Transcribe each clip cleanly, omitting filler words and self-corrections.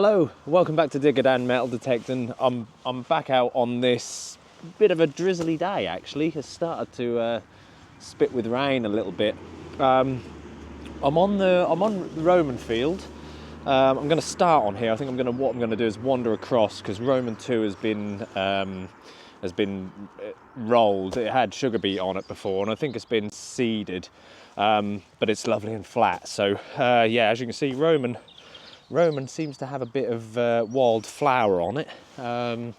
Hello, welcome back to Digger Dan Metal Detecting. I'm back out on this bit of a drizzly day actually. It's started to spit with rain a little bit. I'm on the Roman field. I'm going to start on here. I think what I'm going to do is wander across because Roman 2 has been rolled. It had sugar beet on it before, and I think it's been seeded, but it's lovely and flat. So yeah, as you can see, Roman seems to have a bit of wild flower on it. I'm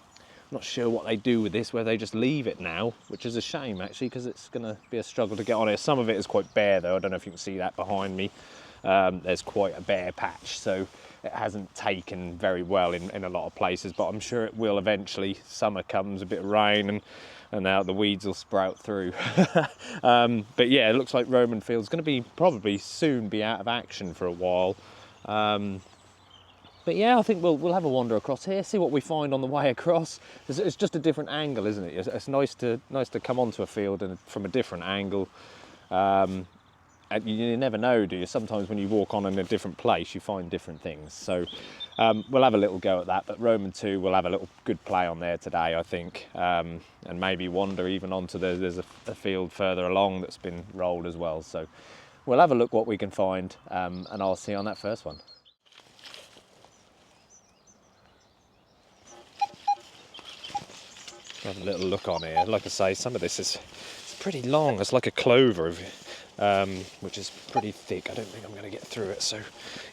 not sure what they do with this, whether they just leave it now, which is a shame actually, because it's going to be a struggle to get on here. Some of it is quite bare though. I don't know if you can see that behind me. There's quite a bare patch, so it hasn't taken very well in a lot of places, but I'm sure it will eventually. Summer comes, a bit of rain, and now the weeds will sprout through. But yeah, it looks like Roman Field's going to probably soon be out of action for a while. But yeah, I think we'll have a wander across here, see what we find on the way across. It's just a different angle, isn't it? It's nice to come onto a field from a different angle. And you never know, do you? Sometimes when you walk on in a different place, you find different things. So we'll have a little go at that. But Roman 2, we'll have a little good play on there today, I think, and maybe wander even onto there's a field further along that's been rolled as well. So we'll have a look what we can find, and I'll see you on that first one. Have a little look on here. Like I say, some of this is pretty long. It's like a clover, which is pretty thick. I don't think I'm going to get through it. So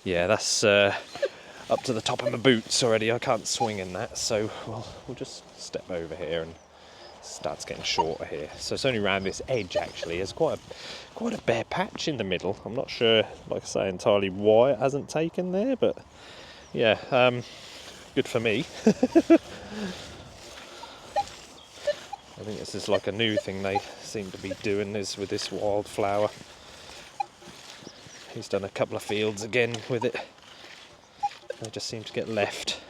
yeah, that's up to the top of my boots already. I can't swing in that. So we'll just step over here, and it starts getting shorter here. So it's only around this edge actually. There's quite a bare patch in the middle. I'm not sure, like I say, entirely why it hasn't taken there, but yeah, good for me. I think this is like a new thing they seem to be doing is with this wildflower. He's done a couple of fields again with it. They just seem to get left.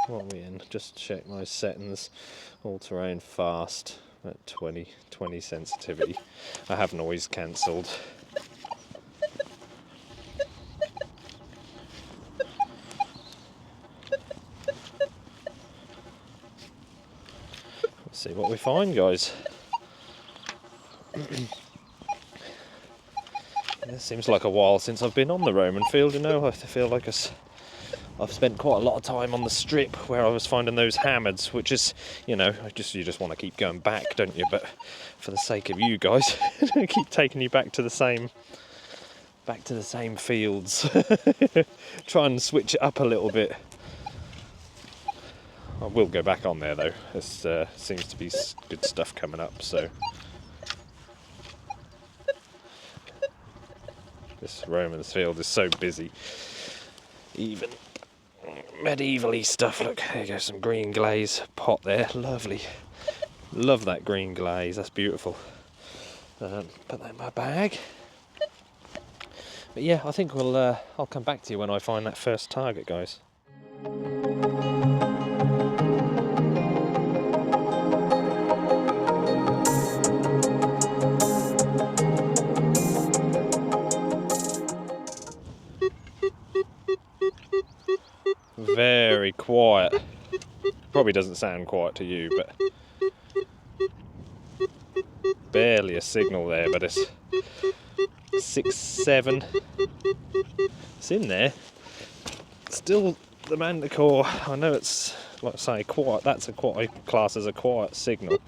What are we in? Just check my settings. All terrain fast at 20 sensitivity. I have noise cancelled. See what we find, guys. It seems like a while since I've been on the Roman field, you know. I feel like I've spent quite a lot of time on the strip where I was finding those hammers, which is, you know, you just want to keep going back, don't you? But for the sake of you guys, I keep taking you back to the same fields. Try and switch it up a little bit. I will go back on there though. There seems to be good stuff coming up, so. This Roman's field is so busy. Even medievally stuff. Look, there goes some green glaze pot there. Lovely. Love that green glaze. That's beautiful. Put that in my bag. But yeah, I think I'll come back to you when I find that first target, guys. Very quiet. Probably doesn't sound quiet to you, but barely a signal there, but it's 6, 7. It's in there. Still the Manticore. I know it's, like I say, quiet. That's what I class as a quiet signal.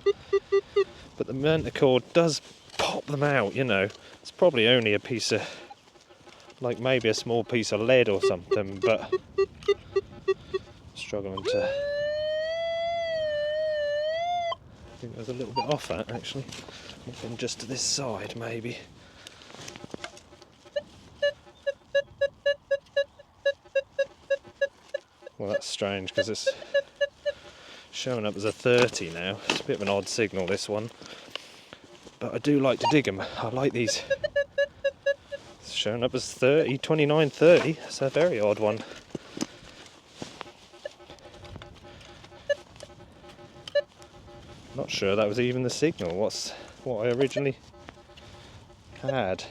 But the Manticore does pop them out, you know. It's probably only a piece of, like maybe a small piece of lead or something, but struggling to. I think there's a little bit off that actually. Looking just to this side maybe. Well, that's strange because it's showing up as a 30 now. It's a bit of an odd signal, this one. But I do like to dig them. I like these. It's showing up as 30, 29, 30. It's a very odd one. Not sure that was even the signal. What I originally had.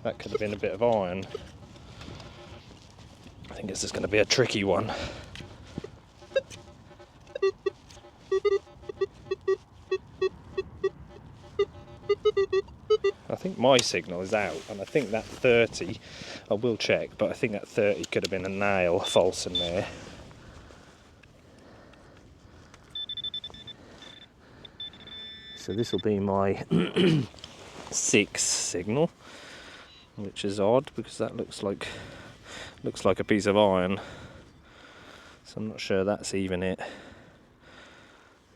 That could have been a bit of iron. I think this is going to be a tricky one. I think my signal is out, and I think that 30, I will check, but I think that 30 could have been a nail false in there. So this will be my 6 signal, which is odd because that looks like a piece of iron. So I'm not sure that's even it.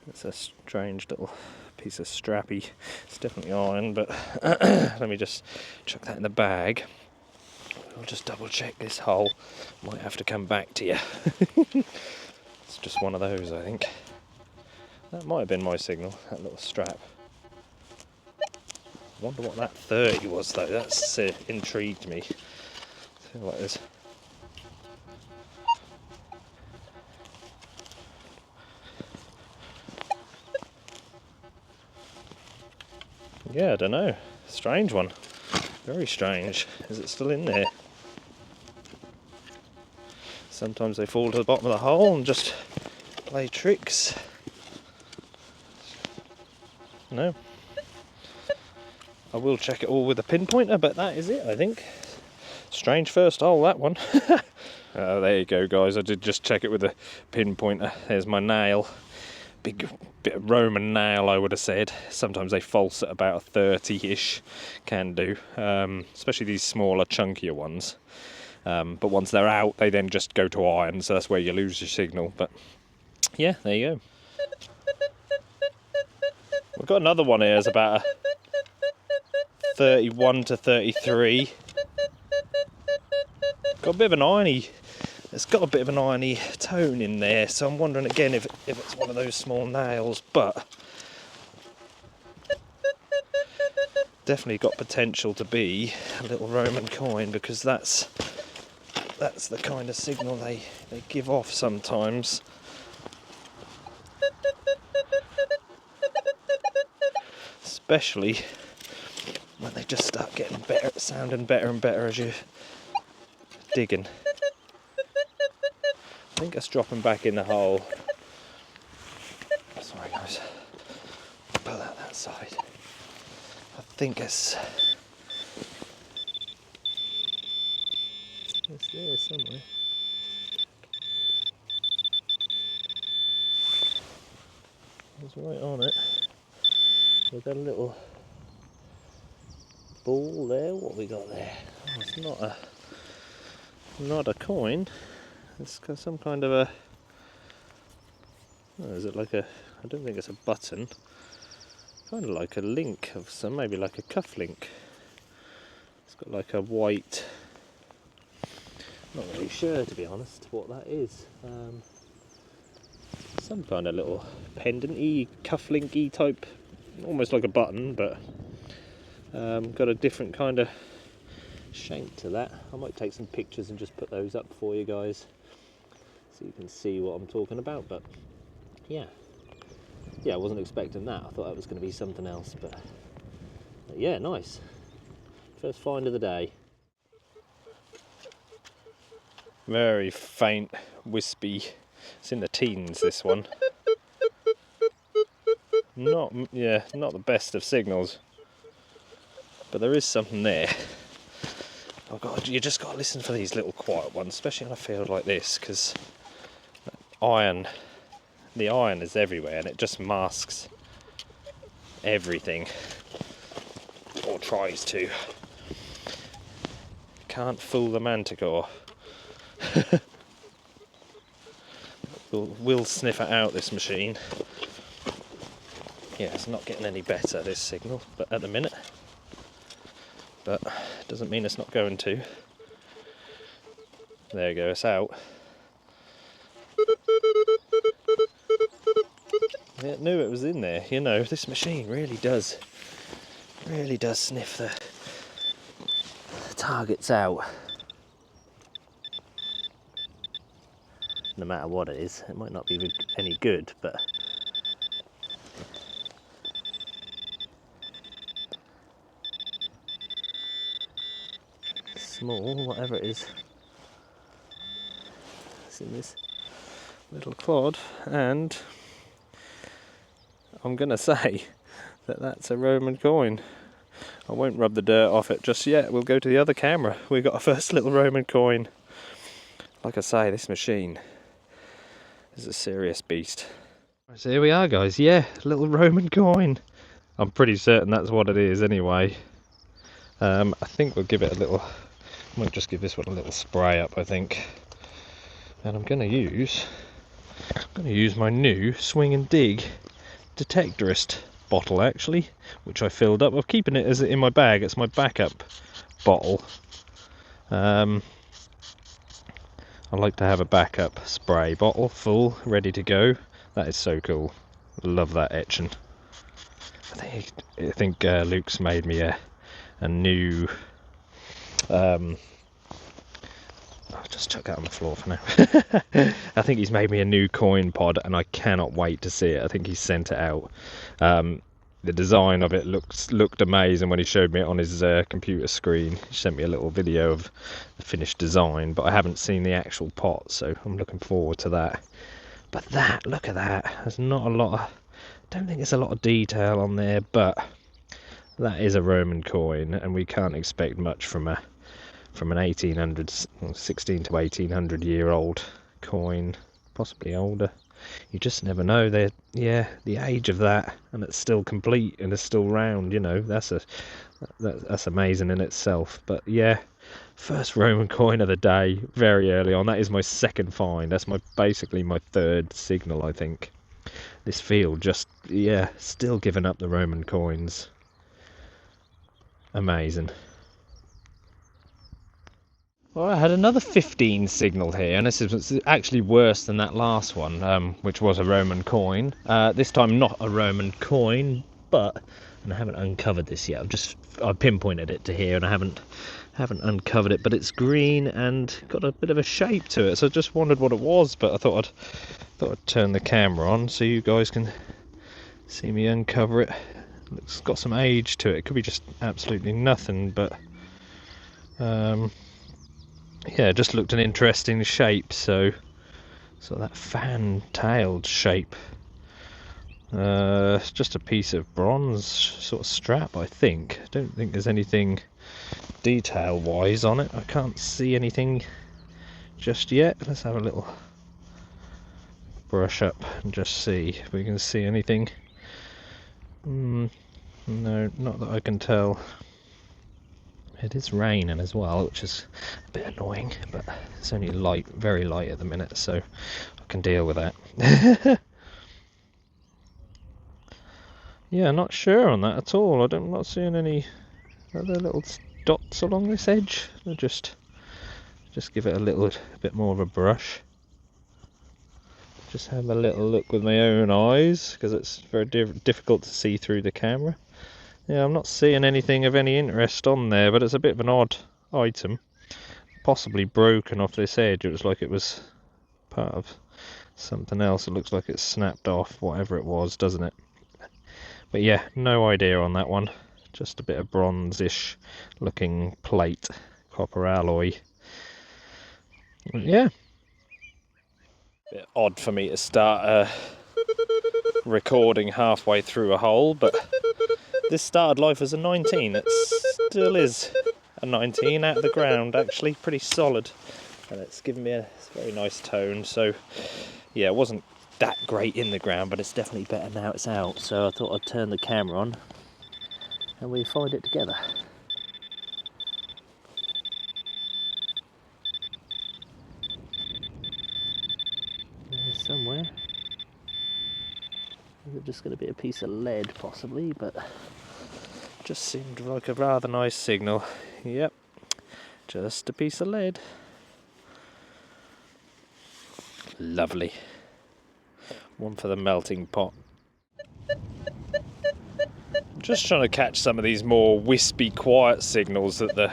It's a strange little piece of strappy. It's definitely iron, but let me just chuck that in the bag. I'll just double check this hole. Might have to come back to you. It's just one of those, I think. That might have been my signal, that little strap. I wonder what that 30 was though, that's intrigued me. See what it is. Yeah, I don't know. Strange one. Very strange. Is it still in there? Sometimes they fall to the bottom of the hole and just play tricks. No. I will check it all with a pinpointer, but that is it, I think. Strange first hole, that one. Oh, there you go, guys. I did just check it with a pinpointer. There's my nail. Big bit of Roman nail, I would have said. Sometimes they false at about a 30-ish. Can do. Especially these smaller, chunkier ones. But once they're out, they then just go to iron, so that's where you lose your signal. But yeah, there you go. We've got another one here. It's about a 31 to 33. Got a bit of an irony. It's got a bit of an irony tone in there, so I'm wondering again if it's one of those small nails, but definitely got potential to be a little Roman coin, because that's the kind of signal they give off sometimes. Especially when they just start getting better, sounding better and better as you're digging. I think it's dropping back in the hole. Sorry guys, pull out that side. I think it's there somewhere. It's right on it. We've got a little ball there. What we got there? Oh, it's not a coin. It's got some kind of a. Oh, is it like a? I don't think it's a button. Kind of like a link of some, maybe like a cuff link. It's got like a white. Not really sure, to be honest, what that is. Some kind of little pendant-y, cufflink-y type, almost like a button, but got a different kind of shape to that. I might take some pictures and just put those up for you guys, so you can see what I'm talking about. But yeah, I wasn't expecting that. I thought that was going to be something else, but yeah, nice. First find of the day. Very faint, wispy. It's in the teens, this one. Not the best of signals, but there is something there. Oh God, you just got to listen for these little quiet ones, especially on a field like this, because the iron is everywhere, and it just masks everything, or tries to. Can't fool the Manticore. We'll sniff it out, this machine. Yeah, it's not getting any better, this signal, but at the minute. But doesn't mean it's not going to. There you go, it's out. Yeah, knew it was in there. You know, this machine really does sniff the targets out. No matter what it is, it might not be any good, but small, whatever it is. It's in this little clod, and I'm gonna say that that's a Roman coin. I won't rub the dirt off it just yet. We'll go to the other camera. We got our first little Roman coin. Like I say, this machine is a serious beast. So here we are, guys. Yeah, little Roman coin. I'm pretty certain that's what it is anyway. I think we'll give it a little, I might just give this one a little spray up, I think. And I'm going to use my new Swing and Dig detectorist bottle, actually, which I filled up. I'm keeping it as in my bag. It's my backup bottle. I like to have a backup spray bottle full, ready to go. That is so cool. Love that etching. I think Luke's made me a new. I'll just chuck that on the floor for now. I think he's made me a new coin pod, and I cannot wait to see it. I think he's sent it out. The design of it looked amazing when he showed me it on his computer screen. He sent me a little video of the finished design, but I haven't seen the actual pot, so I'm looking forward to that. But that, look at that. There's not a lot of, don't think there's a lot of detail on there, but that is a Roman coin, and we can't expect much from an 16 to 1800 year old coin, possibly older. You just never know. The age of that, and it's still complete and it's still round. You know, that's amazing in itself. But yeah, first Roman coin of the day, very early on. That is my second find. That's basically my third signal, I think. This field just, yeah, still giving up the Roman coins. Amazing. Well, I had another 15 signal here, and this is actually worse than that last one, which was a Roman coin. This time not a Roman coin, but, and I haven't uncovered this yet. I pinpointed it to here, and I haven't uncovered it, but it's green and got a bit of a shape to it. So I just wondered what it was, but I thought I'd turn the camera on so you guys can see me uncover it. It's got some age to it. It could be just absolutely nothing, but yeah, just looked an interesting shape. So that fan-tailed shape. It's just a piece of bronze sort of strap, I think. I don't think there's anything detail-wise on it. I can't see anything just yet. Let's have a little brush up and just see if we can see anything. No, not that I can tell. It is raining as well, which is a bit annoying, but it's only light, very light at the minute, so I can deal with that. Yeah, not sure on that at all. I'm not seeing any other little dots along this edge. I'll just give it a bit more of a brush. Just have a little look with my own eyes, because it's very difficult to see through the camera. Yeah, I'm not seeing anything of any interest on there, but it's a bit of an odd item. Possibly broken off this edge. It was like it was part of something else. It looks like it's snapped off, whatever it was, doesn't it? But yeah, no idea on that one. Just a bit of bronze-ish looking plate, copper alloy. Yeah. Bit odd for me to start recording halfway through a hole, but this started life as a 19. It still is a 19 out of the ground, actually, pretty solid, and it's given me a very nice tone. So yeah, it wasn't that great in the ground, but it's definitely better now it's out. So I thought I'd turn the camera on and we find it together. There's somewhere. Is it just going to be a piece of lead possibly, but just seemed like a rather nice signal. Yep, just a piece of lead. Lovely. One for the melting pot. Just trying to catch some of these more wispy, quiet signals that the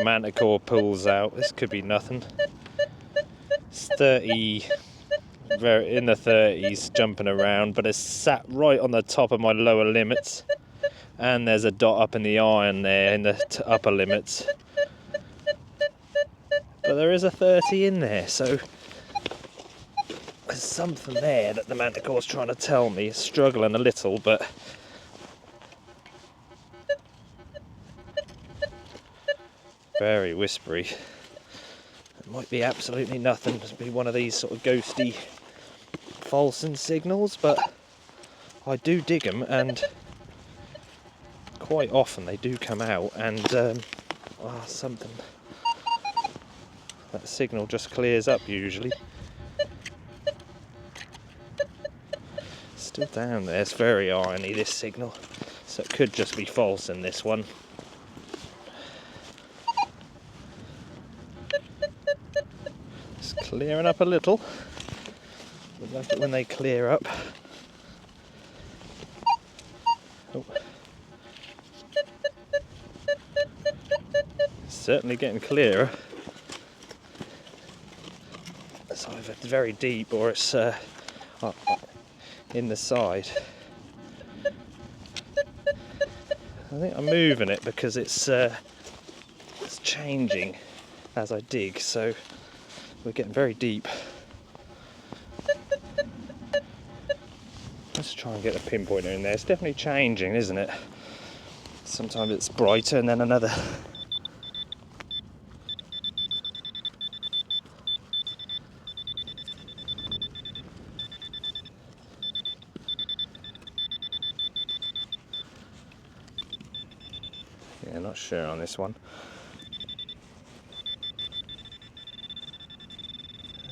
Manticore pulls out. This could be nothing. It's 30, in the 30s, jumping around, but it's sat right on the top of my lower limits. And there's a dot up in the iron there in the upper limits. but there is a 30 in there, so there's something there that the Manticore's trying to tell me. It's struggling a little, but very whispery. It might be absolutely nothing. It'd be one of these sort of ghosty falsing signals, but I do dig them, and quite often they do come out, and something. That signal just clears up usually. Still down there. It's very irony, this signal, so it could just be false in this one. It's clearing up a little. I like it when they clear up. Oh. It's certainly getting clearer. It's either very deep or it's in the side. I think I'm moving it because it's changing as I dig, so we're getting very deep. Let's try and get the pinpointer in there. It's definitely changing, isn't it? Sometimes it's brighter and then another. Yeah, not sure on this one.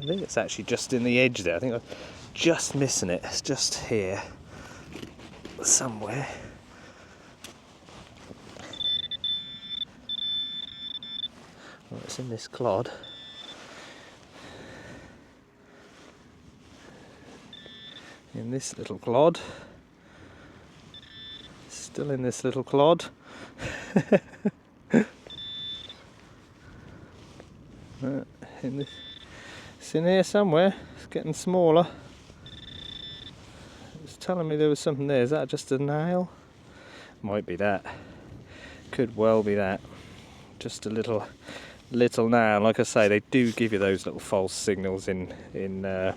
I think it's actually just in the edge there. I think I'm just missing it. It's just here somewhere. Well, it's in this clod. In this little clod. Still in this little clod. It's in here somewhere. It's getting smaller. It's telling me there was something there. Is that just a nail? Might be that. Could well be that. Just a little nail. Like I say, they do give you those little false signals in the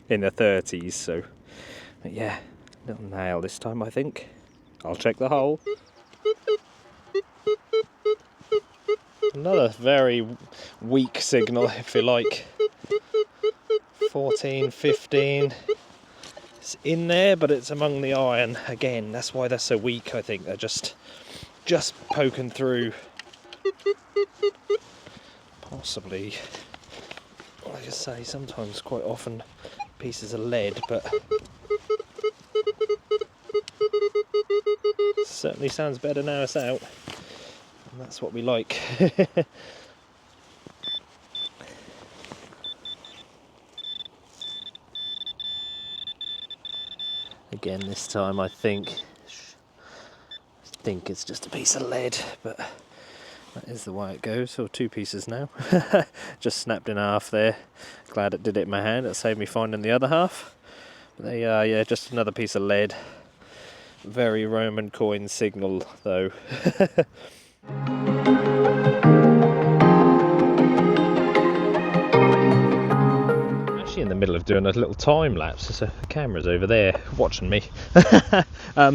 30s. So, but yeah, little nail this time, I think. I'll check the hole. Another very weak signal, if you like. 14, 15. It's in there, but it's among the iron again. That's why they're so weak. I think they're just poking through. Possibly, like I say, sometimes, quite often, pieces of lead, but certainly sounds better now it's out. And that's what we like. Again, this time I think it's just a piece of lead, but that is the way it goes. Or two pieces now. Just snapped in half there. Glad it did it in my hand. It saved me finding the other half. But there you are, yeah, just another piece of lead. Very Roman coin signal though. In the middle of doing a little time lapse, so the camera's over there watching me.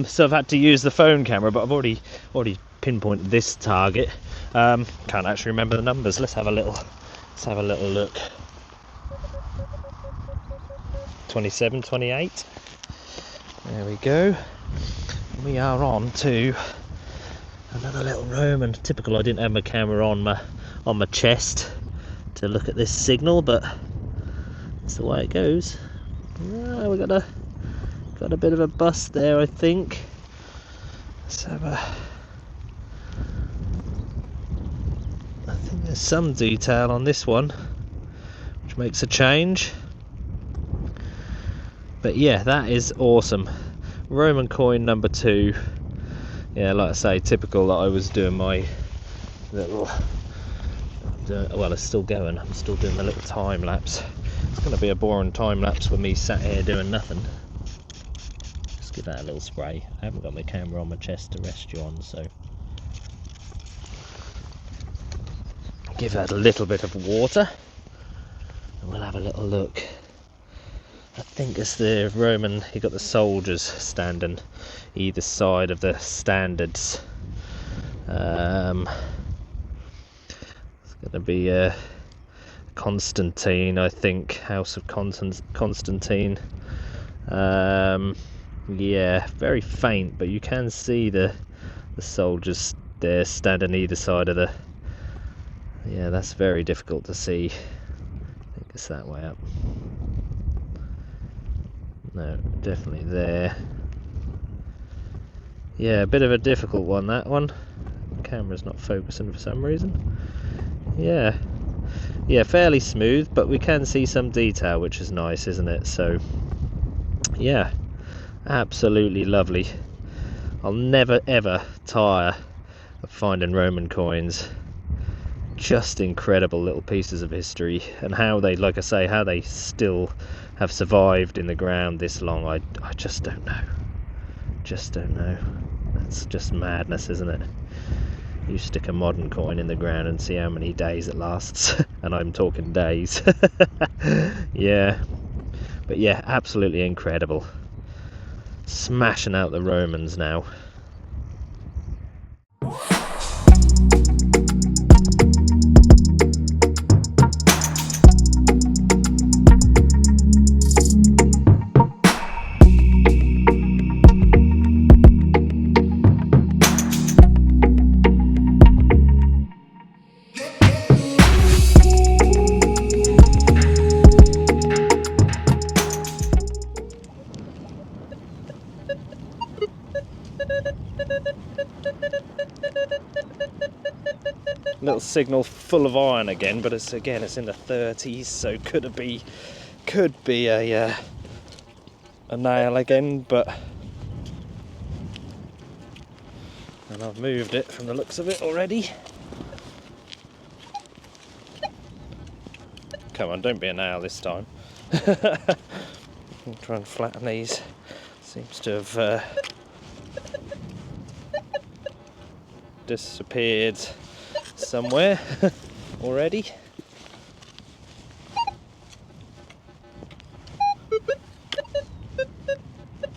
So I've had to use the phone camera, but I've already pinpointed this target. Can't actually remember the numbers. Let's have a little look. 27, 28. There we go. We are on to another little Roman. Typical. I didn't have my camera on my chest to look at this signal, but that's the way it goes. Yeah, we got a bit of a bust there, I think. Let's have I think there's some detail on this one, which makes a change. But yeah, that is awesome. Roman coin number 2. Yeah, like I say, typical that I was doing my little. Well, it's still going. I'm still doing the little time lapse. It's going to be a boring time lapse with me sat here doing nothing. Just give that a little spray. I haven't got my camera on my chest to rest you on, so give that a little bit of water and we'll have a little look. I think it's the Roman, you got the soldiers standing either side of the standards. It's going to be Constantine, I think, House of Constantine. Yeah, very faint, but you can see the soldiers there standing either side of the... Yeah, that's very difficult to see. I think it's that way up. No, definitely there. Yeah, a bit of a difficult one, that one. The camera's not focusing for some reason. Yeah, fairly smooth, but we can see some detail, which is nice, isn't it? So, yeah, absolutely lovely. I'll never ever tire of finding Roman coins. Just incredible little pieces of history, and how they, like I say, how they still have survived in the ground this long, I just don't know. Just don't know. That's just madness, isn't it? You stick a modern coin in the ground and see how many days it lasts. And I'm talking days. Yeah. But yeah, absolutely incredible. Smashing out the Romans now. Little signal full of iron again, but it's in the 30s, so could be a nail again, but and I've moved it from the looks of it already. Come on, don't be a nail this time. I'll try and flatten these. Seems to have disappeared somewhere already.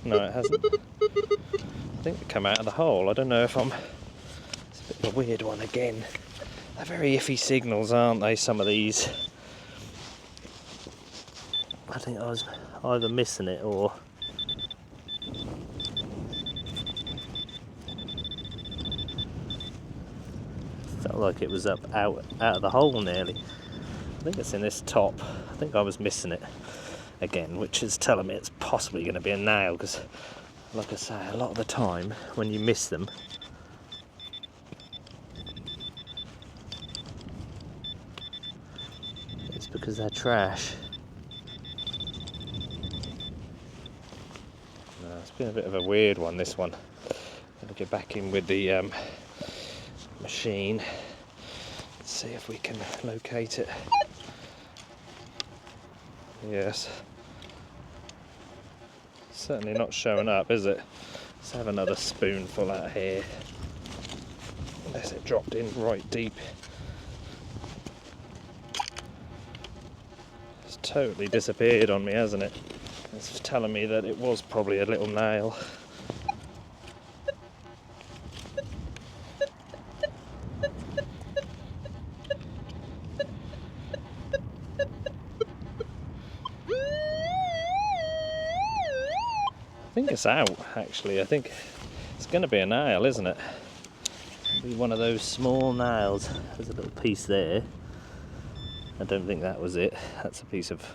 No, it hasn't. I think they come out of the hole. I don't know if it's a bit of a weird one again. They're very iffy signals, aren't they, some of these? I think I was either missing it or... Felt like it was up out of the hole nearly. I think it's in this top. I think I was missing it again, which is telling me it's possibly going to be a nail, because like I say, a lot of the time when you miss them, it's because they're trash. No, it's been a bit of a weird one, this one. Gotta get back in with the machine. Let's see if we can locate it. Yes. Certainly not showing up, is it? Let's have another spoonful out here. Unless it dropped in right deep. It's totally disappeared on me, hasn't it? It's telling me that it was probably a little nail. I think it's out, actually. I think it's going to be a nail, isn't it? It'll be one of those small nails. There's a little piece there. I don't think that was it. That's a piece of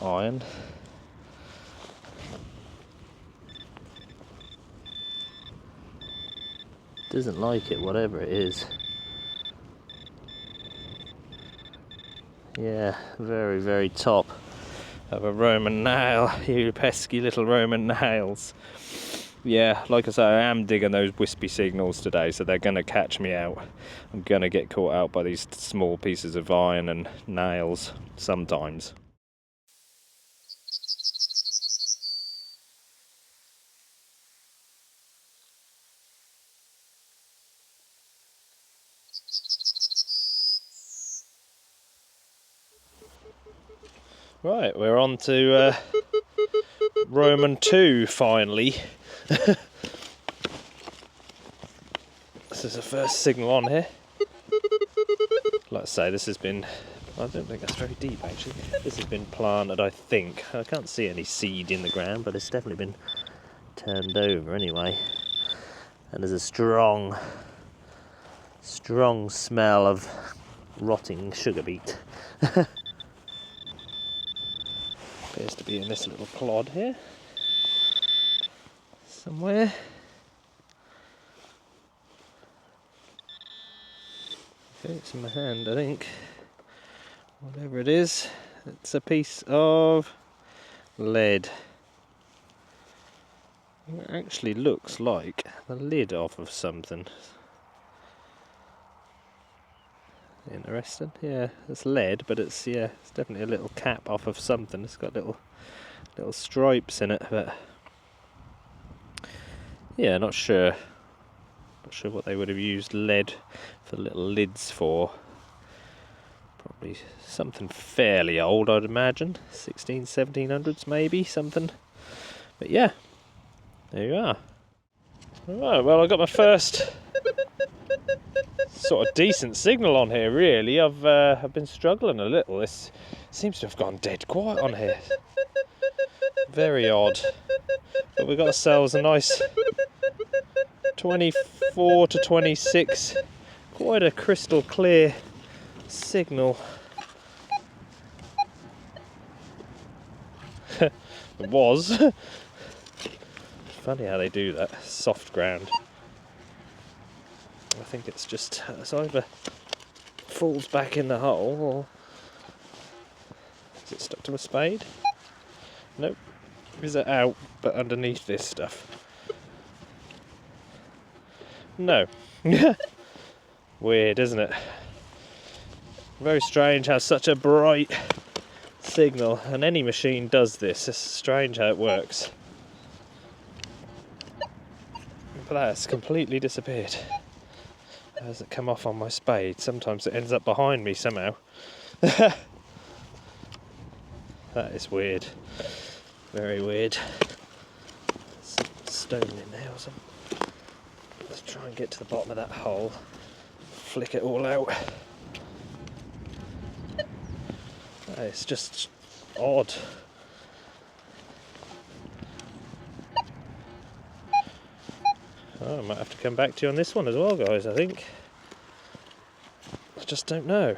iron. Doesn't like it, whatever it is. Yeah, very, very top of a Roman nail. You pesky little Roman nails. Yeah, like I say, I am digging those wispy signals today, so they're going to catch me out. I'm going to get caught out by these small pieces of iron and nails sometimes. Right, we're on to Roman 2 finally. This is the first signal on here. Like I say, this has been, I don't think that's very deep actually. This has been planted, I think. I can't see any seed in the ground, but it's definitely been turned over anyway. And there's a strong smell of rotting sugar beet. Appears to be in this little clod here somewhere. Okay, it's in my hand, I think. Whatever it is, it's a piece of lead. It actually looks like the lid off of something. Interesting. Yeah, it's lead, but it's definitely a little cap off of something. It's got little stripes in it, but yeah, not sure. Not sure what they would have used lead for little lids for. Probably something fairly old, I'd imagine. 1700s maybe, something. But yeah, there you are. Alright, well, I got my first sort of decent signal on here, really. I've been struggling a little. This seems to have gone dead quiet on here. Very odd. But we got ourselves a nice 24 to 26, quite a crystal clear signal. It was. Funny how they do that. Soft ground. I think it's just either falls back in the hole or is it stuck to a spade? Nope. Is it out but underneath this stuff? No. Weird, isn't it? Very strange how such a bright signal, and any machine does this. It's strange how it works. But that's completely disappeared. Has it come off on my spade? Sometimes it ends up behind me somehow. That is weird. Very weird. Some stone in there or something. Let's try and get to the bottom of that hole. Flick it all out. It's just odd. Oh, I might have to come back to you on this one as well, guys, I think. I just don't know.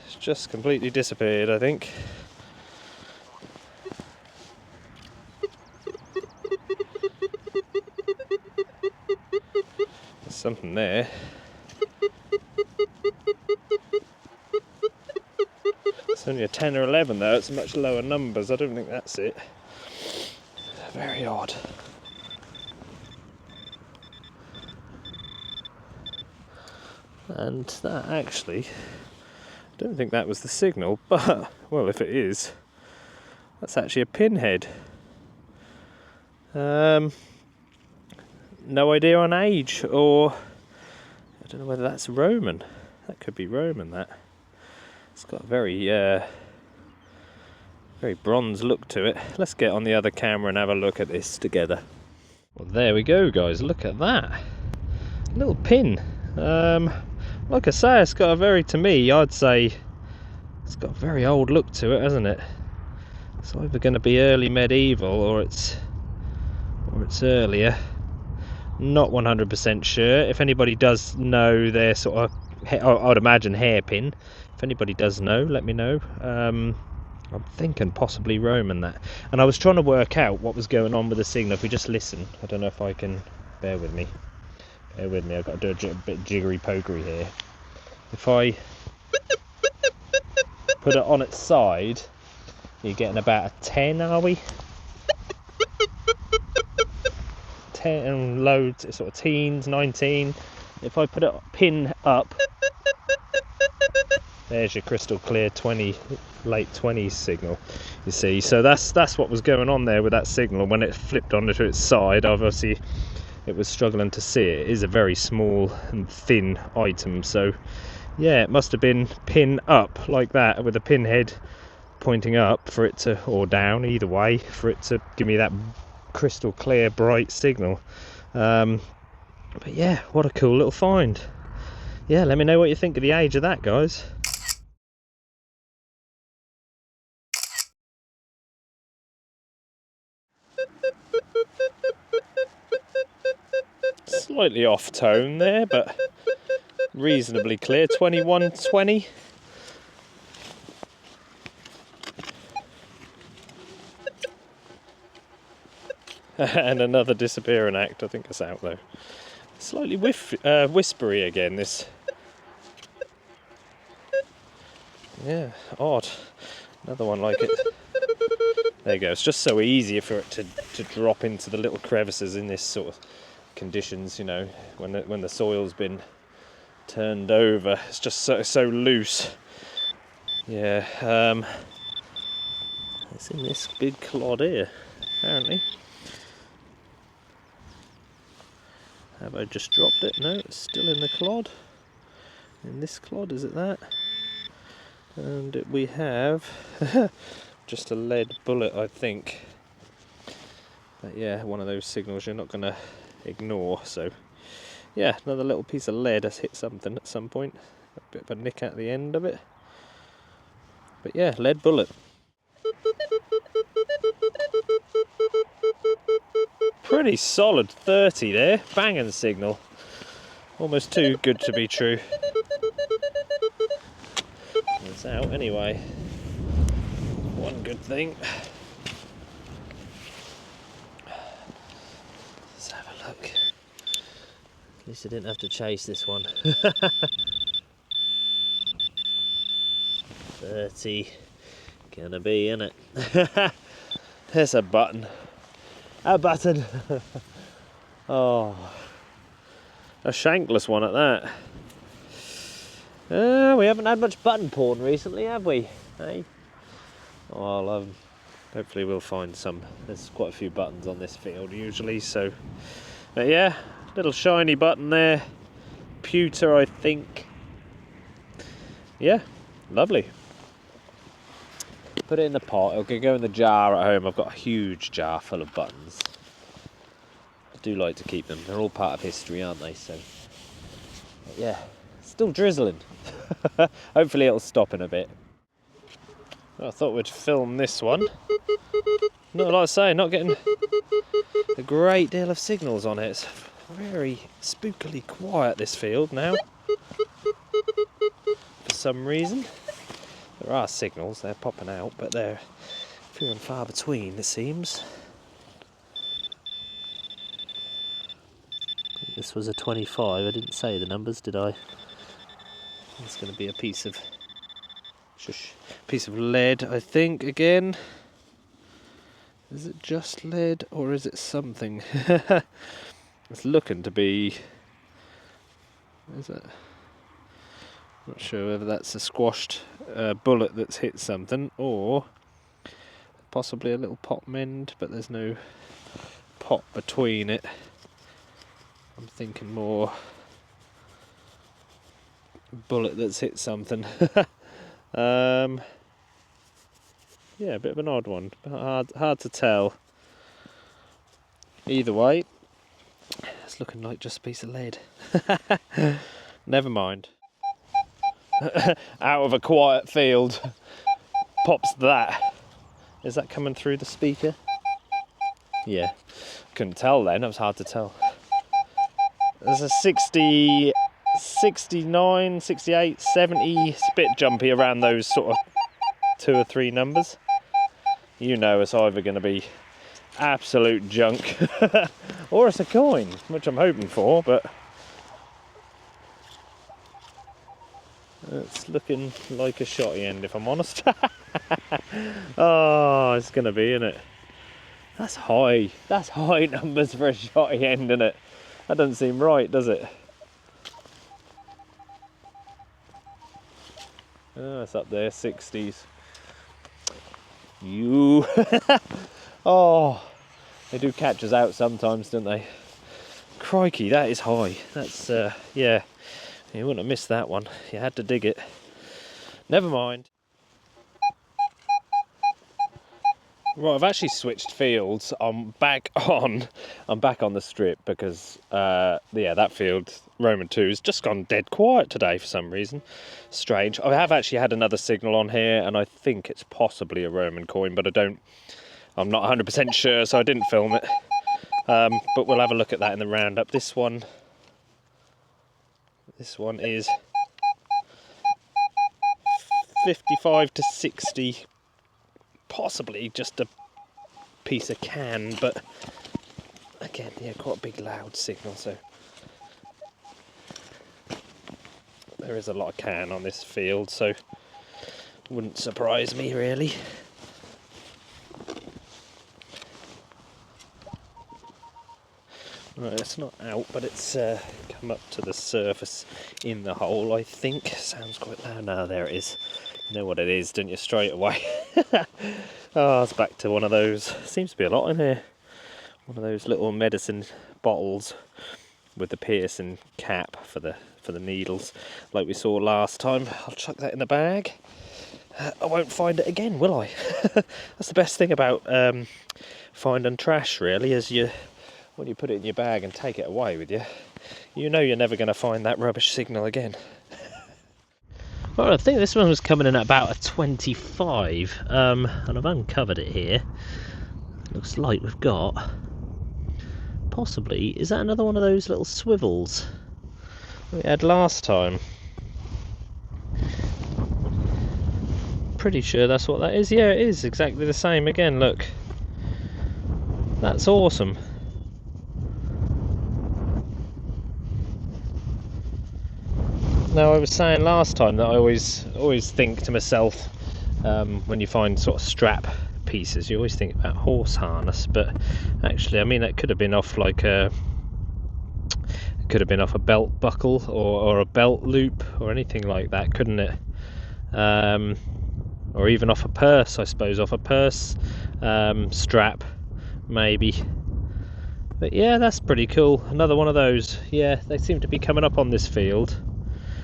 It's just completely disappeared, I think. There's something there. It's only a 10 or 11 though, it's much lower numbers. I don't think that's it. Very odd. And that actually, I don't think that was the signal, but, well, if it is, that's actually a pinhead. No idea on age, or I don't know whether that's Roman. That could be Roman, that. It's got a very bronze look to it. Let's get on the other camera and have a look at this together. Well, there we go, guys. Look at that. Little pin. Like I say, it's got a very, to me, I'd say, it's got a very old look to it, hasn't it? It's either going to be early medieval or it's earlier. Not 100% sure. If anybody does know their sort of, I'd imagine hairpin. If anybody does know, let me know. I'm thinking possibly Roman, that. And I was trying to work out what was going on with the signal. If we just listen, I don't know if I can. Bear with me. I've got to do a bit jiggery pokery here. If I put it on its side, you're getting about a 10, are we? 10 and loads, sort of teens, 19. If I put it pin up, there's your crystal clear 20, late 20s signal, you see. So that's what was going on there with that signal. When it flipped onto its side, obviously it was struggling to see it. It is a very small and thin item, so yeah, it must have been pin up like that, with a pin head pointing up for it to, or down, either way, for it to give me that crystal clear bright signal. But yeah, what a cool little find. Yeah, let me know what you think of the age of that, guys. Slightly off tone there, but reasonably clear. 2120. And another disappearing act. I think it's out though. Slightly whispery again, this. Yeah, odd. Another one like it. There you go. It's just so easy for it to drop into the little crevices in this sort of conditions, you know, when the soil's been turned over. It's just so loose. Yeah, it's in this big clod here, apparently. Have I just dropped it? No, it's still in the clod. In this clod, is it that? And we have just a lead bullet, I think. But yeah, one of those signals you're not going to ignore. So yeah, another little piece of lead has hit something at some point. A bit of a nick at the end of it. But yeah, lead bullet. Pretty solid 30 there, banging signal. Almost too good to be true. It's out anyway. One good thing. Let's have a look. At least I didn't have to chase this one. 30. Gonna be, innit? There's a button. A button. Oh, a shankless one at that. We haven't had much button porn recently, have we? Hey? Well, hopefully we'll find some. There's quite a few buttons on this field usually, so. But yeah, little shiny button there. Pewter, I think. Yeah, lovely. Put it in the pot. It'll go in the jar at home. I've got a huge jar full of buttons. I do like to keep them. They're all part of history, aren't they? So, but yeah, still drizzling. Hopefully it'll stop in a bit. I thought we'd film this one. Not like I say, not getting a great deal of signals on it. It's very spookily quiet, this field now. For some reason. There are signals, they're popping out, but they're few and far between, it seems. This was a 25, I didn't say the numbers, did I? It's going to be a piece of lead, I think, again. Is it just lead, or is it something? It's looking to be... Is it? Not sure whether that's a squashed bullet that's hit something, or possibly a little pot mend, but there's no pot between it. I'm thinking more bullet that's hit something. Yeah, a bit of an odd one, hard to tell. Either way, it's looking like just a piece of lead. Never mind. Out of a quiet field pops that. Is that coming through the speaker? Yeah, couldn't tell then, it was hard to tell. There's a 60, 69, 68, 70, it's a bit jumpy around those sort of 2 or 3 numbers. You know it's either going to be absolute junk or it's a coin, which I'm hoping for, but it's looking like a shotty end, if I'm honest. Oh, it's going to be, isn't it? That's high. That's high numbers for a shotty end, isn't it? That doesn't seem right, does it? Oh, it's up there, 60s. Oh, they do catch us out sometimes, don't they? Crikey, that is high. That's, yeah, you wouldn't have missed that one. You had to dig it. Never mind. Right, I've actually switched fields. I'm back on the strip because, yeah, that field, Roman 2, has just gone dead quiet today for some reason. Strange. I have actually had another signal on here, and I think it's possibly a Roman coin, but I'm not 100% sure, so I didn't film it. But we'll have a look at that in the roundup. This one is 55 to 60, possibly just a piece of can, but again, yeah, quite a big loud signal, so there is a lot of can on this field, so wouldn't surprise me really. Right, it's not out, but it's come up to the surface in the hole, I think. Sounds quite loud. Now there it is. You know what it is, don't you, straight away? Oh, it's back to one of those. Seems to be a lot in here. One of those little medicine bottles with the piercing cap for the needles, like we saw last time. I'll chuck that in the bag. I won't find it again, will I? That's the best thing about finding trash, really, is when you put it in your bag and take it away with you, you know you're never going to find that rubbish signal again. Well, I think this one was coming in at about a 25, and I've uncovered it here. Looks like we've got, possibly, is that another one of those little swivels we had last time? Pretty sure that's what that is. Yeah, it is exactly the same again, look. That's awesome. Now, I was saying last time that I always think to myself, when you find sort of strap pieces, you always think about horse harness, but actually, I mean, that could have been off like a belt buckle or a belt loop or anything like that, couldn't it? Or even off a purse, I suppose, off a purse strap, maybe. But yeah, that's pretty cool. Another one of those. Yeah, they seem to be coming up on this field.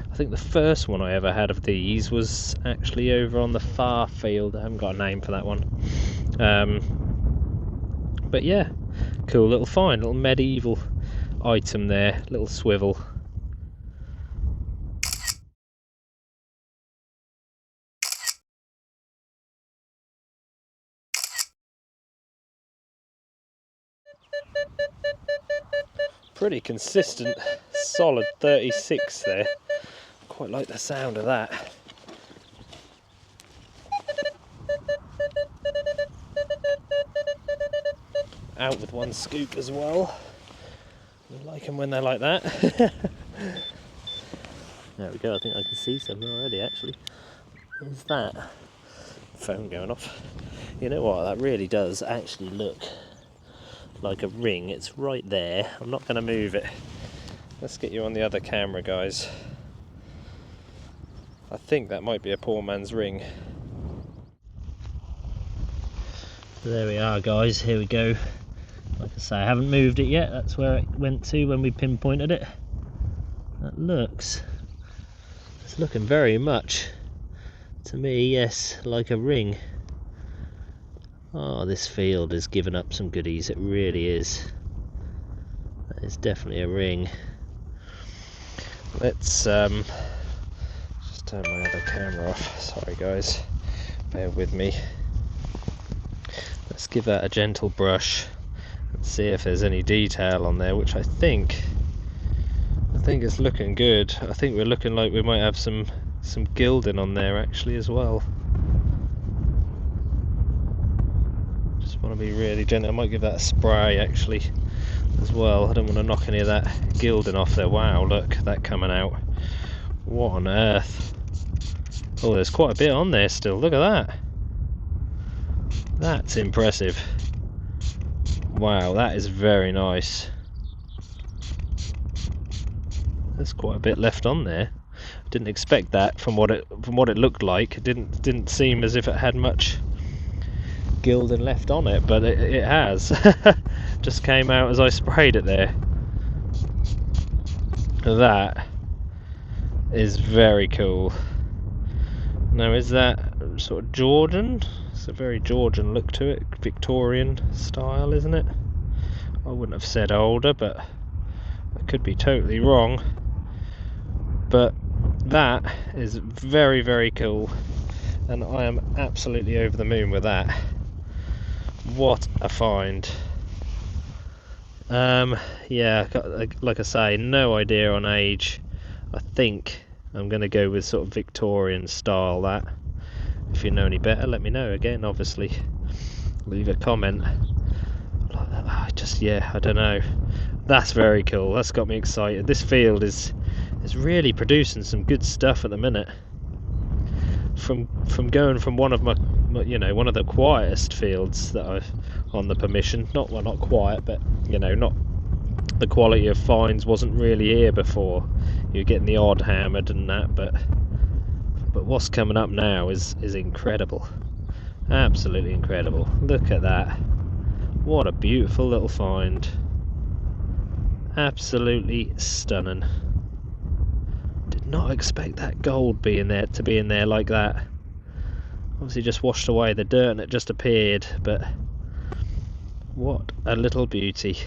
I think the first one I ever had of these was actually over on the far field. I haven't got a name for that one. But yeah, cool little find, little medieval item there, little swivel. Pretty consistent, solid 36 there. Quite like the sound of that. Out with one scoop as well. I like them when they're like that. There we go, I think I can see some already actually. What's that? Phone going off. You know what, that really does actually look like a ring. It's right there. I'm not going to move it. Let's get you on the other camera, guys. I think that might be a poor man's ring. There we are, guys. Here we go. Like I say, I haven't moved it yet. That's where it went to when we pinpointed it. That looks, it's looking very much to me, yes, like a ring. Oh, this field is giving up some goodies, it really is. That is definitely a ring. Let's just turn my other camera off. Sorry guys, bear with me. Let's give that a gentle brush and see if there's any detail on there, which I think it's looking good. I think we're looking like we might have some gilding on there actually as well. Want to be really gentle. I might give that a spray actually as well. I don't want to knock any of that gilding off there. Wow, look, that coming out. What on earth? Oh, there's quite a bit on there still. Look at that. That's impressive. Wow, that is very nice. There's quite a bit left on there. Didn't expect that from what it looked like. It didn't seem as if it had much gilding left on it, but it has. Just came out as I sprayed it there. That is very cool. Now, is that sort of Georgian? It's a very Georgian look to it, Victorian style, isn't it? I wouldn't have said older, but I could be totally wrong. But that is very, very cool, and I am absolutely over the moon with that. What a find. Yeah, like I say, no idea on age. I think I'm going to go with sort of Victorian style. That, if you know any better, let me know. Again, obviously, leave a comment. I don't know. That's very cool. That's got me excited. This field is really producing some good stuff at the minute. From going from one of my one of the quietest fields that I've on the permission. Not quiet, but not the quality of finds wasn't really here before. You're getting the odd hammered and that, but what's coming up now is incredible. Absolutely incredible. Look at that. What a beautiful little find. Absolutely stunning. Did not expect that gold to be in there like that. Obviously just washed away the dirt and it just appeared, but what a little beauty.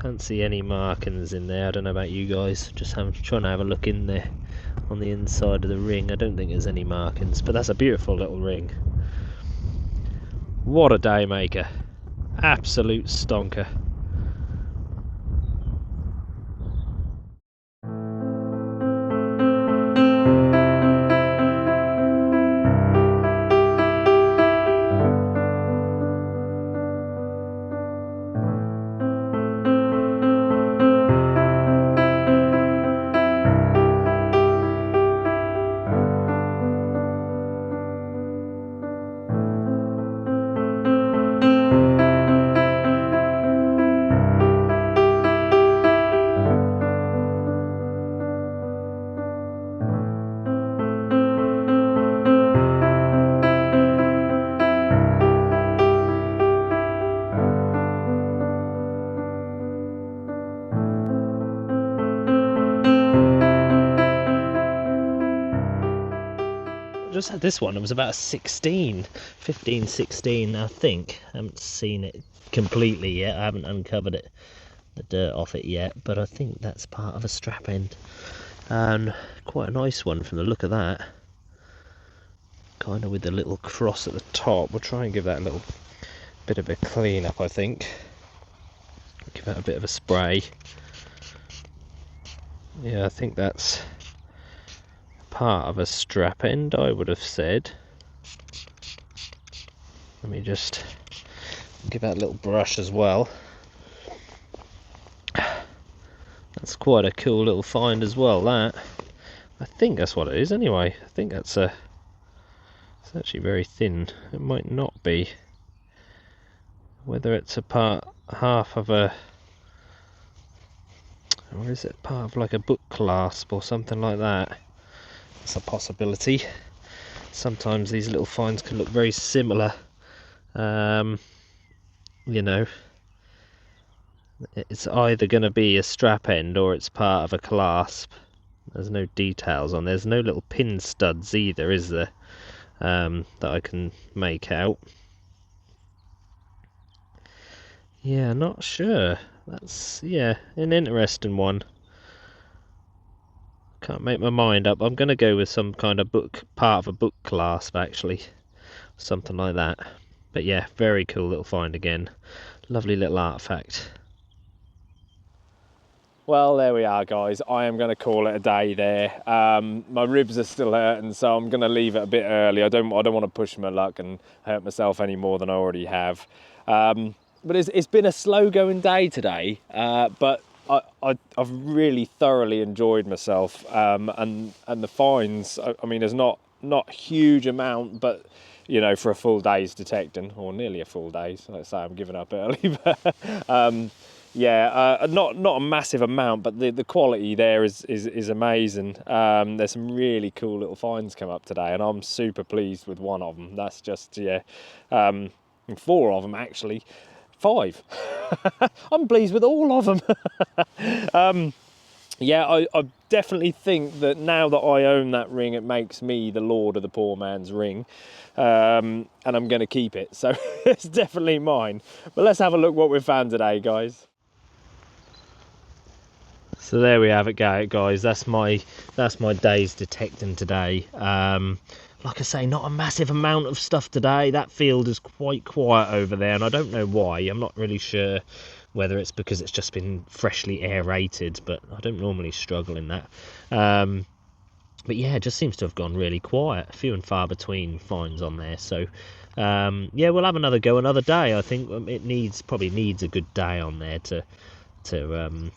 Can't see any markings in there. I don't know about you guys, just trying to have a look in there on the inside of the ring. I don't think there's any markings, but that's a beautiful little ring. What a day maker. Absolute stonker. Just had this one. It was about a 15, 16, I think. I haven't seen it completely yet. I haven't uncovered it, the dirt off it yet, but I think that's part of a strap end. And quite a nice one from the look of that. Kind of with the little cross at the top. We'll try and give that a little bit of a clean up, I think. Give that a bit of a spray. Yeah, I think that's part of a strap end, I would have said. Let me just give that a little brush as well. That's quite a cool little find as well, that. I think that's what it is anyway. I think it's actually very thin. It might not be. Whether it's half of a, or is it part of like a book clasp or something like that? It's a possibility. Sometimes these little finds can look very similar. It's either going to be a strap end or it's part of a clasp. There's no details on. There's no little pin studs either, is there? That I can make out. Yeah, not sure. That's an interesting one. Can't make my mind up. I'm going to go with some kind of part of a book clasp actually, something like that. But yeah, very cool little find again. Lovely little artifact. Well, there we are, guys. I am going to call it a day there. My ribs are still hurting, so I'm going to leave it a bit early. I don't want to push my luck and hurt myself any more than I already have. But it's been a slow going day today, but I've really thoroughly enjoyed myself, and the finds. I mean, there's not a huge amount, but for a full day's detecting, or nearly a full day. So let's say I'm giving up early, but not a massive amount, but the quality there is amazing. There's some really cool little finds come up today, and I'm super pleased with one of them. That's just and 4 of them actually. 5. I'm pleased with all of them. yeah, I definitely think that now that I own that ring, it makes me the lord of the poor man's ring. And I'm going to keep it. So it's definitely mine. But let's have a look what we've found today, guys. So there we have it, guys. That's my day's detecting today. Like I say, not a massive amount of stuff today. That field is quite quiet over there, and I don't know why. I'm not really sure whether it's because it's just been freshly aerated, but I don't normally struggle in that. But yeah, it just seems to have gone really quiet. Few and far between finds on there. So yeah, we'll have another go another day. I think it probably needs a good day on there to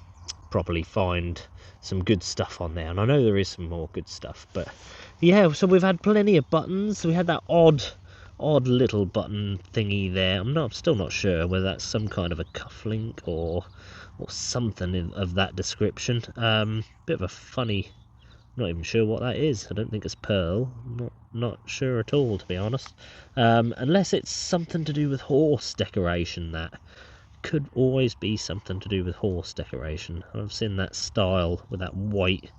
properly find some good stuff on there, and I know there is some more good stuff. But yeah, so we've had plenty of buttons. We had that odd little button thingy there. I'm still not sure whether that's some kind of a cufflink or something of that description. Bit of a funny, not even sure what that is. I don't think it's pearl. Not sure at all, to be honest. Unless it's something to do with horse decoration. That could always be something to do with horse decoration. I've seen that style with that white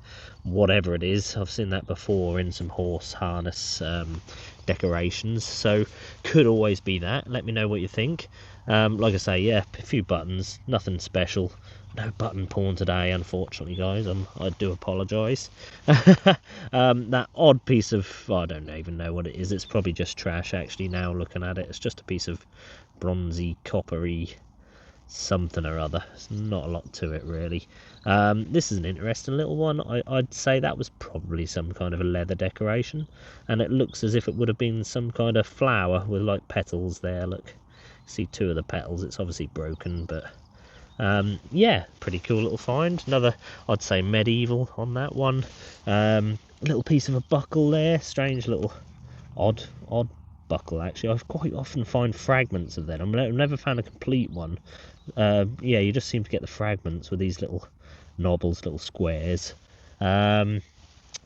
whatever it is. I've seen that before in some horse harness decorations, so could always be that. Let me know what you think. Like I say, yeah, a few buttons, nothing special. No button porn today, unfortunately, guys. I do apologise. That odd piece of, I don't even know what it is. It's probably just trash, actually, now looking at it. It's just a piece of bronzy, coppery something or other. It's not a lot to it, really. This is an interesting little one. I'd say that was probably some kind of a leather decoration, and it looks as if it would have been some kind of flower with like petals there. Look, see two of the petals. It's obviously broken, but yeah, pretty cool little find. Another, I'd say, medieval on that one. Little piece of a buckle there. Strange little odd buckle, actually. I quite often find fragments of them. I've never found a complete one. Yeah, you just seem to get the fragments with these little knobbles, little squares.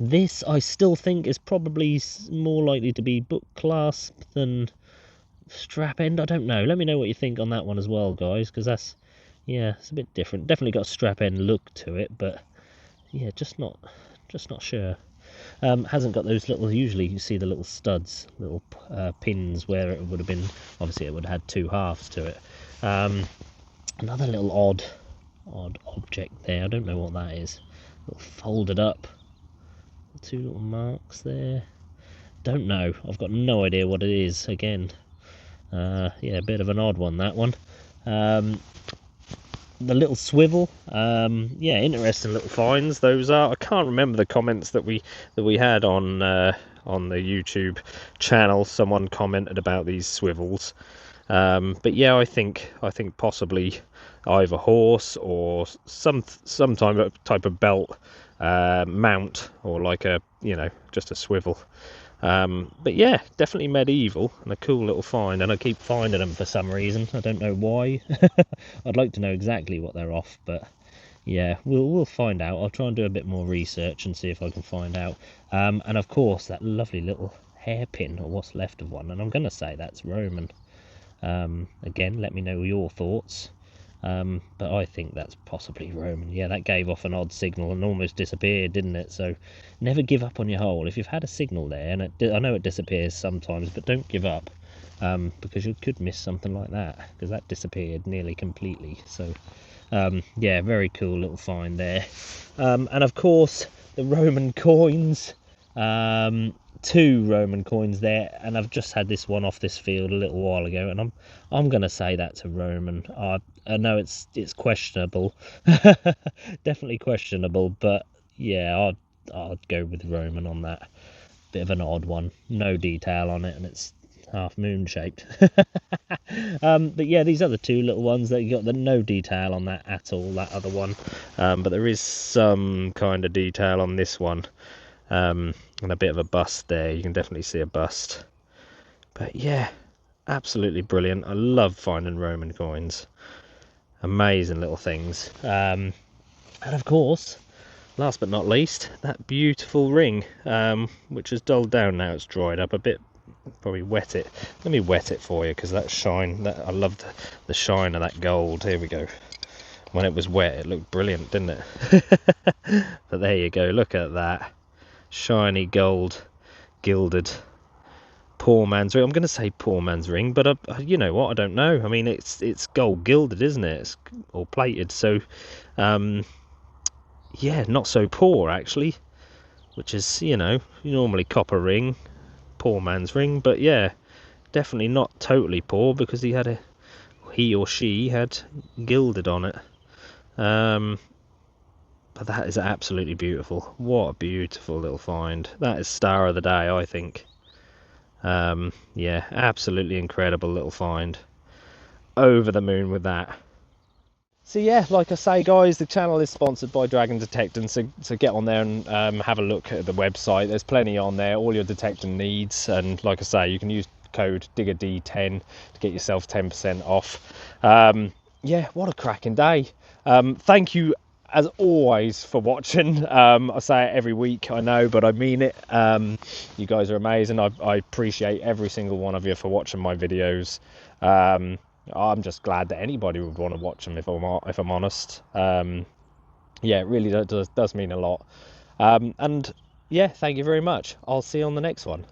This I still think is probably more likely to be book clasp than strap end. I don't know. Let me know what you think on that one as well, guys, because that's, yeah, it's a bit different. Definitely got a strap end look to it, but yeah, just not sure. Hasn't got those little, usually you see the little studs, little pins where it would have been, obviously it would have had two halves to it. Another little odd object there. I don't know what that is. Little folded up, two little marks there. Don't know. I've got no idea what it is. Again, yeah, a bit of an odd one, that one. The little swivel, yeah, interesting little finds those are. I can't remember the comments that we had on the YouTube channel. Someone commented about these swivels, but yeah, I think possibly either horse or some type of belt mount, or like a, you know, just a swivel. But yeah, definitely medieval and a cool little find, and I keep finding them for some reason. I don't know why. I'd like to know exactly what they're off, but yeah, we'll find out. I'll try and do a bit more research and see if I can find out. And of course, that lovely little hairpin, or what's left of one, and I'm going to say that's Roman. Again, let me know your thoughts. But I think that's possibly Roman. Yeah, that gave off an odd signal and almost disappeared, didn't it? So never give up on your hole. If you've had a signal there, and I know it disappears sometimes, but don't give up, because you could miss something like that, because that disappeared nearly completely. So yeah, very cool little find there. And of course, the Roman coins. Two Roman coins there, and I've just had this one off this field a little while ago, and I'm gonna say that's a Roman. I know it's questionable, definitely questionable, but yeah, I'd go with Roman on that. Bit of an odd one, no detail on it, and it's half moon shaped. But yeah, these other two little ones that you got, the no detail on that at all, that other one, but there is some kind of detail on this one. And a bit of a bust there. You can definitely see a bust. But yeah, absolutely brilliant. I love finding Roman coins. Amazing little things. And of course, last but not least, that beautiful ring, which has dulled down now. It's dried up a bit. Probably wet it. Let me wet it for you, because that shine, I love the shine of that gold. Here we go. when it was wet, it looked brilliant, didn't it? But there you go, look at that. Shiny gold, gilded, poor man's ring. I'm going to say poor man's ring, but you know what, I don't know. I mean, it's gold gilded, isn't it? It's, or plated, so yeah, not so poor actually, which is, you know, normally copper ring, poor man's ring, but yeah, definitely not totally poor, because he or she had gilded on it. But that is absolutely beautiful. What a beautiful little find. That is star of the day, I think. Yeah, absolutely incredible little find. Over the moon with that. So yeah, like I say, guys, the channel is sponsored by Dragon Detecting, so get on there and have a look at the website. There's plenty on there, all your detecting needs, and like I say, you can use code DIGGERD10 to get yourself 10% off. Yeah, what a cracking day. Thank you as always for watching. I say it every week, I know, but I mean it. You guys are amazing. I appreciate every single one of you for watching my videos. I'm just glad that anybody would want to watch them, if I'm honest. Yeah, it really does mean a lot. And yeah, thank you very much. I'll see you on the next one.